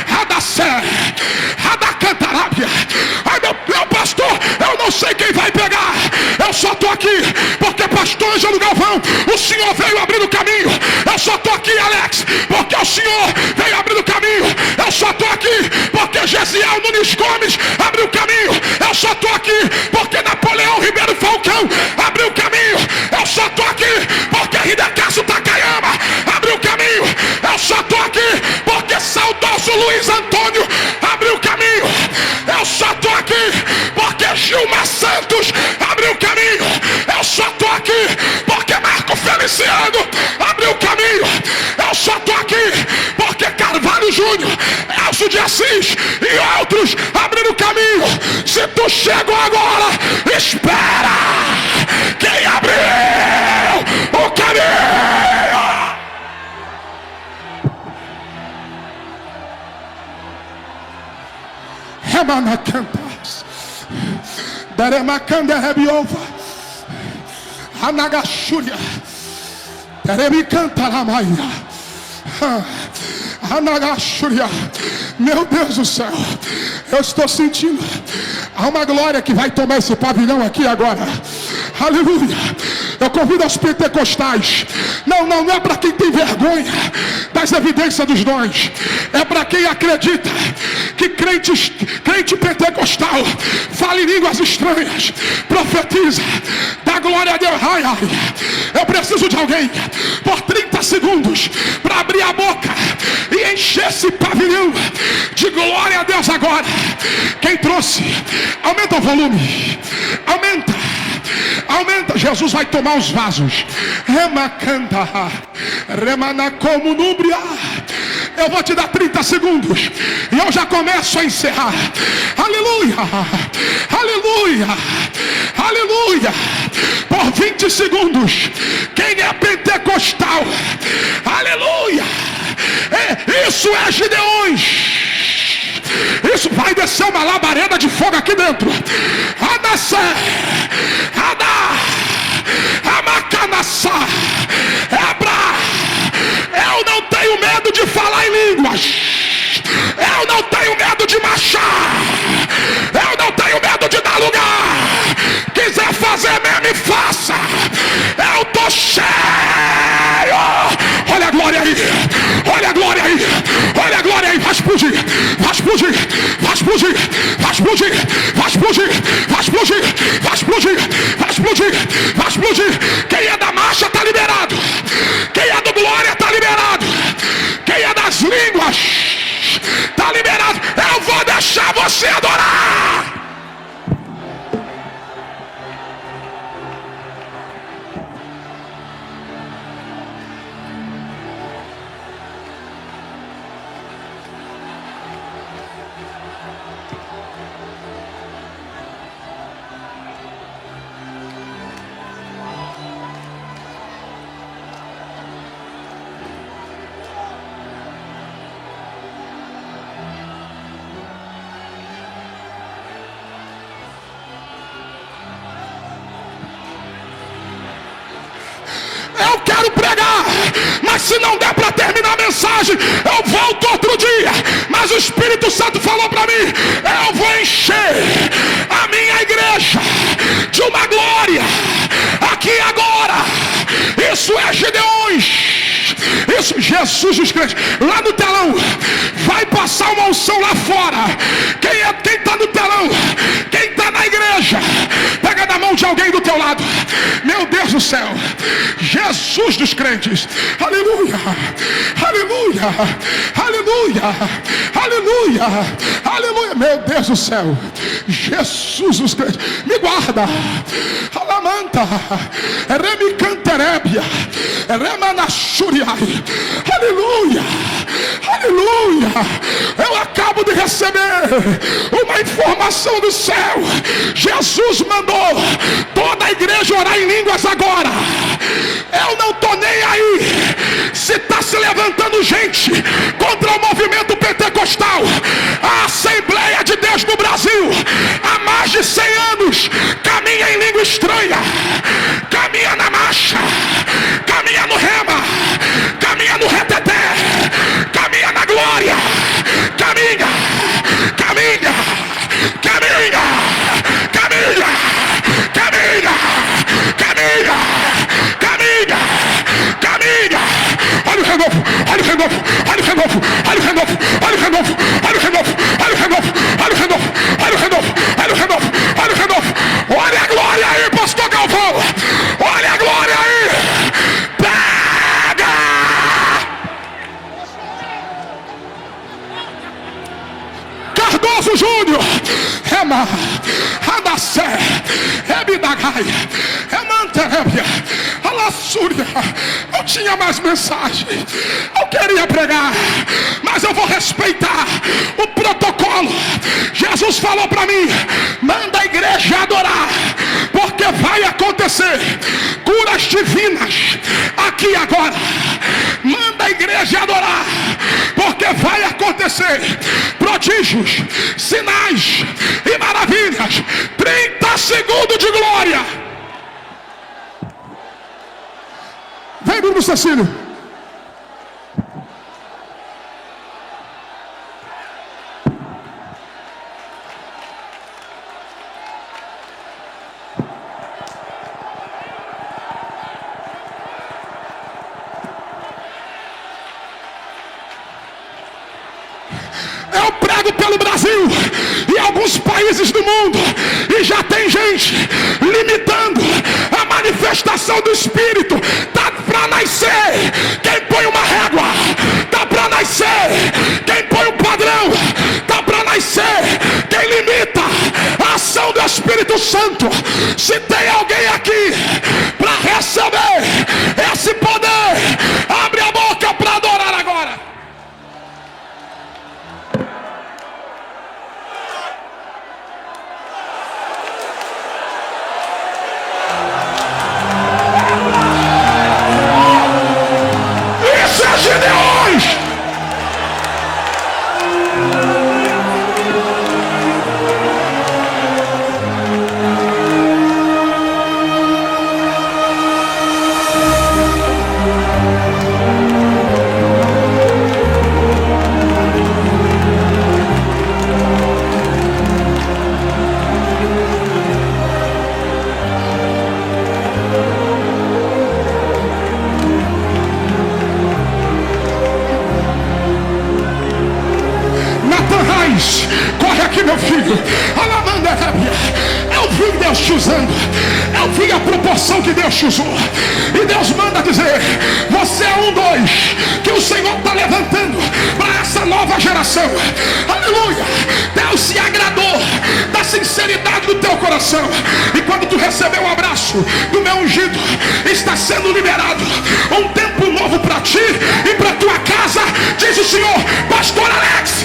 Radacé, Radacantarábia. Ai, meu pastor, eu não sei quem vai pegar. Eu só estou aqui porque pastor Ângelo Galvão, o Senhor veio abrir o caminho. Eu só estou aqui, Alex, porque o Senhor veio abrir o caminho. Eu só estou aqui porque Gesiel Nunes Gomes abriu o caminho. Eu só estou aqui porque Napoleão Ribeiro Falcão abriu o caminho. Eu só estou aqui porque Hidekazu Takayama abriu o caminho. Luiz Antônio abriu caminho. Eu só estou aqui porque Gilmar Santos abriu caminho. Eu só estou aqui porque Marco Feliciano abriu caminho. Eu só estou aqui porque Carvalho Júnior, Elcio de Assis e outros abriram caminho. Se tu chegou agora, espera quem abriu o caminho. Remanacantas, Deremacanda Rebiova, Anagashuria, Deremicanta Lamaia, Anagashuria. Meu Deus do céu, eu estou sentindo há uma glória que vai tomar esse pavilhão aqui agora. Aleluia. Eu convido aos pentecostais. Não é para quem tem vergonha das evidências dos dons. É para quem acredita que crente pentecostal fala em línguas estranhas, profetiza, dá glória a Deus. Eu preciso de alguém por 30 segundos para abrir a boca e encher esse pavilhão de glória a Deus agora. Quem trouxe? Aumenta o volume. Aumenta. Jesus vai tomar os vasos. Remacanta, remanacomunúbria. Eu vou te dar 30 segundos e eu já começo a encerrar. Aleluia, aleluia, aleluia. Por 20 segundos. Quem é pentecostal? Aleluia. Isso é Gideões. Isso vai descer uma labareda de fogo aqui dentro. Anassé, Adá, Amacanassá, Ebra. Eu não tenho medo de falar em línguas. Eu não tenho medo de marchar. Eu não tenho medo de dar lugar. Quiser fazer mesmo, faça. Eu tô cheio. Olha a glória aí. Olha a glória aí. Olha a glória aí. Vai explodir. Vai explodir. Vai explodir. Vai explodir. Vai explodir. Vai explodir. Vai explodir. Vai explodir. Vai explodir. Quem é da marcha está liberado. Quem é do glória está liberado. Quem é das línguas está liberado. Eu vou deixar você adorar. Eu quero pregar, mas se não der para terminar a mensagem, eu volto outro dia. Mas o Espírito Santo falou para mim: eu vou encher a minha igreja de uma glória aqui agora. Isso é Gideões. Isso, Jesus dos crentes. Lá no telão vai passar uma unção lá fora. Quem está no telão? Quem está na igreja? Pega na mão de alguém do teu lado. Meu Deus do céu, Jesus dos crentes. Aleluia, aleluia, aleluia, aleluia, aleluia. Meu Deus do céu, Jesus dos crentes. Me guarda. Alamanta, remicanterébia, remanachuriai. Aleluia, aleluia. Eu acabo de receber uma informação do céu. Jesus mandou toda a igreja orar em línguas agora. Eu não estou nem aí se está se levantando gente contra o movimento pentecostal. A Assembleia de Deus no Brasil há mais de 100 anos caminha em língua estranha, caminha na marcha, caminha no rema, caminha no reteté, caminha na glória, caminha, caminha, caminha, caminha, caminha, caminha, caminha, caminha. Olha o renovo, olha o renovo, olha o renovo, olha o renovo, olha o renovo, olha o renovo, olha o renovo, olha o renovo, olha o renovo, olha o renovo, olha o renovo. Olha a glória aí, pastor Galvão. Olha a glória aí. Pega! Cardoso Júnior, Rema, Radacé, Rebidagai, Remanterébia, Alassúria. Eu tinha mais mensagem, eu queria pregar, mas eu vou respeitar o protocolo. Jesus falou para mim: manda a igreja adorar, porque vai acontecer curas divinas aqui e agora. Manda a igreja adorar, porque vai acontecer prodígios, sinais e maravilhas. 30 segundos de glória. Vem, Bruno Cecílio. Eu prego pelo Brasil e alguns países do mundo, e já tem gente limitando a manifestação do Espírito. Tá para nascer quem põe uma régua, tá para nascer quem põe um padrão, tá para nascer quem limita a ação do Espírito Santo. Se tem alguém aqui para receber esse poder, abre a boca para adorar agora. Gideões! Corre aqui, meu filho. Eu vi Deus te usando, eu vi a proporção que Deus te usou, e Deus manda dizer: você é 2 que o Senhor está levantando para essa nova geração. Aleluia. Deus se agradou da sinceridade do teu coração, e quando tu recebeu o abraço do meu ungido, está sendo liberado um tempo novo para ti e para tua casa, diz o Senhor. Pastor Alex,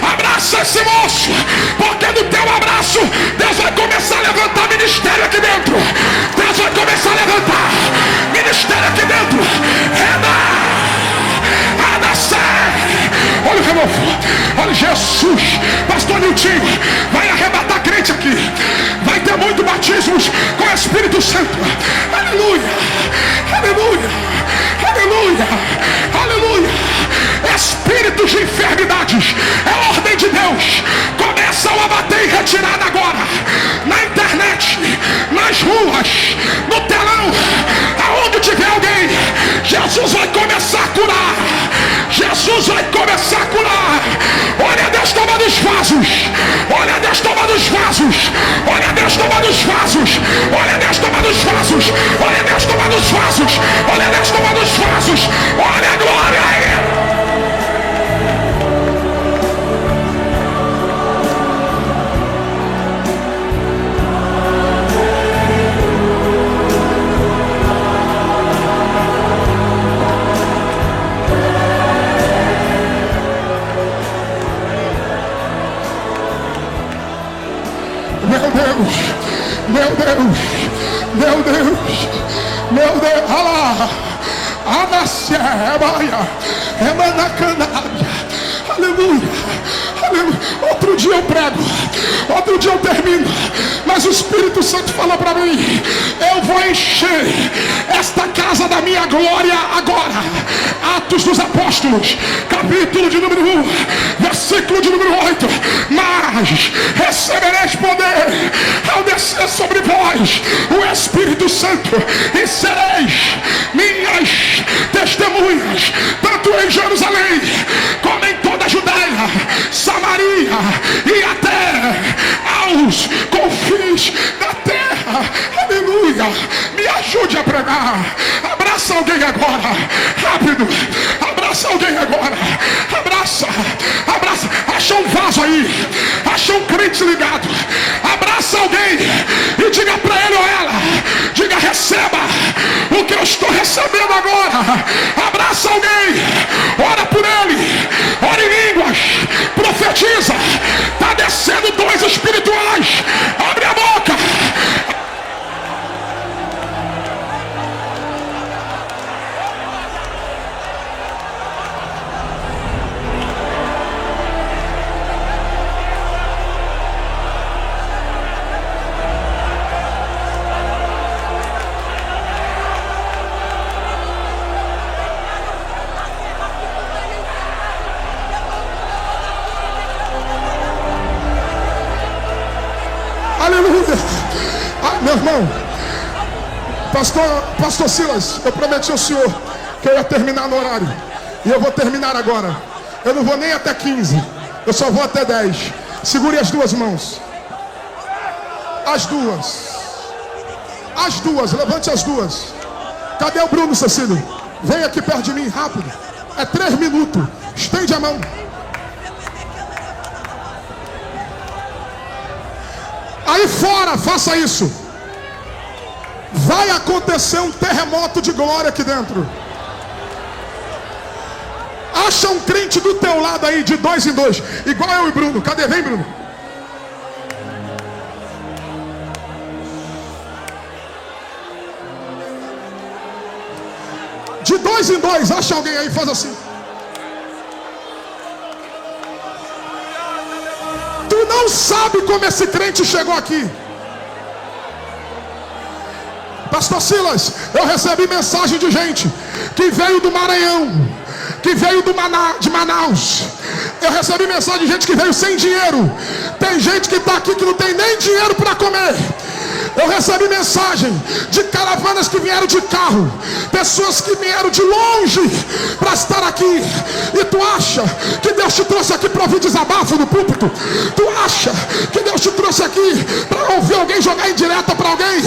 abraça esse moço, porque do teu abraço Deus vai começar a levantar ministério aqui dentro. Deus vai começar a levantar ministério aqui dentro. Olha o renovo, olha Jesus. Pastor Niltinho vai arrebatar crente aqui. Vai ter muito batismos com o Espírito Santo. Aleluia, aleluia, aleluia, aleluia. Espíritos de enfermidades, é ordem de Deus, começam a bater em retirada agora, na internet, nas ruas, no telão, aonde tiver alguém. Jesus vai começar a curar, Jesus vai começar a curar. Olha Deus tomando os vasos, olha Deus tomando os vasos, olha Deus tomando os vasos, olha Deus tomando os vasos, olha Deus tomando os vasos, olha Deus tomando os vasos, olha a glória aí. Meu Deus, meu Deus, meu Deus, alá, anacebaia, emanacanabia, aleluia, aleluia. Outro dia eu prego, outro dia eu termino, mas o Espírito Santo falou para mim: eu vou encher esta casa da minha glória agora. Atos dos Apóstolos, capítulo de número 1, versículo de número 8. Mas recebereis poder ao descer sobre vós o Espírito Santo, e sereis minhas testemunhas, tanto em Jerusalém como em toda a Judeia, Samaria e até aos confins da terra. Aleluia. Me ajude a pregar. Abraça alguém agora, rápido. Abraça alguém agora. Abraça, abraça. Acha um vaso aí, Acha um crente ligado. Abraça alguém e diga para ele ou ela. Diga: receba o que eu estou recebendo agora. Abraça alguém. Ora por ele. Ora em línguas. Profetiza. Está descendo dons espirituais. Abre a boca. Aleluia. Meu irmão, pastor Silas, eu prometi ao senhor que eu ia terminar no horário. E eu vou terminar agora. Eu não vou nem até 15. Eu só vou até 10. Segure as duas mãos. As duas. As duas, levante as duas. Cadê o Bruno, Cecílio? Vem aqui perto de mim, rápido. É 3 minutos. Estende a mão. Aí fora, faça isso. Vai acontecer um terremoto de glória aqui dentro. Acha um crente do teu lado aí, de 2 em 2, igual eu e Bruno. Cadê? Vem, Bruno. De 2 em 2, acha alguém aí, faz assim. Tu não sabe como esse crente chegou aqui. Pastor Silas, eu recebi mensagem de gente que veio do Maranhão, que veio de Manaus. Eu recebi mensagem de gente que veio sem dinheiro. Tem gente que está aqui que não tem nem dinheiro para comer. Eu recebi mensagem de caravanas que vieram de carro, pessoas que vieram de longe para estar aqui. E tu acha que Deus te trouxe aqui para ouvir desabafo no púlpito? Tu acha que Deus te trouxe aqui para ouvir alguém jogar indireta para alguém?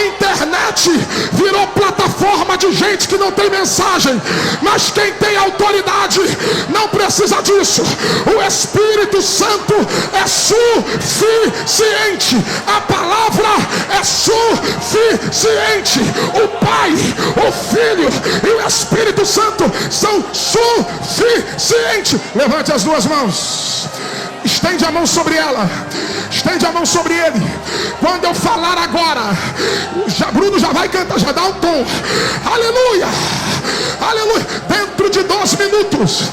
Internet virou plataforma de gente que não tem mensagem, mas quem tem autoridade não precisa disso. O Espírito Santo é suficiente. A palavra é suficiente. O Pai, o Filho e o Espírito Santo são suficientes. Levante as duas mãos. Estende a mão sobre ela. Estende a mão sobre ele. Quando eu falar agora, Bruno já vai cantar, já dá um tom. Aleluia. Aleluia. Dentro de 2 minutos,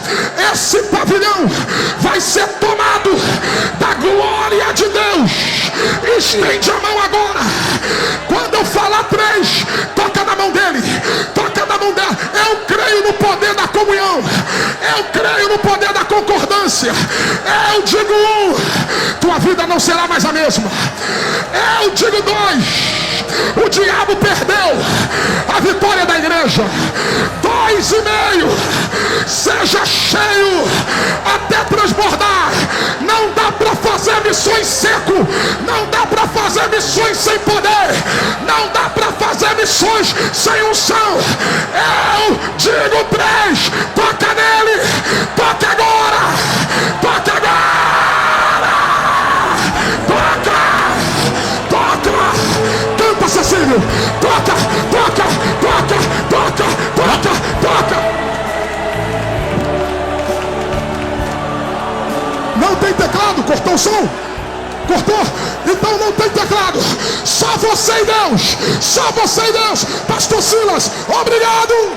esse pavilhão vai ser tomado da glória de Deus. Estende a mão agora. Quando eu falar 3, toca na mão dele. Toca na mão dela. Eu creio no poder da comunhão. Eu creio no poder da concordância. Eu digo 1, tua vida não será mais a mesma. Eu digo 2, o diabo perdeu a vitória da igreja. 2,5, seja cheio até transbordar. Não dá para fazer missões seco. Não dá para fazer missões sem poder. Não dá para fazer missões sem unção. Eu digo 3, toca nele. Toca agora. Toca agora. Toca. Toca. Canta, Cecílio. Toca, toca, toca, toca, toca, toca. Não tem teclado? Cortou o som? Cortou? Então não tem teclado. Só você e Deus. Só você e Deus. Pastor Silas, obrigado.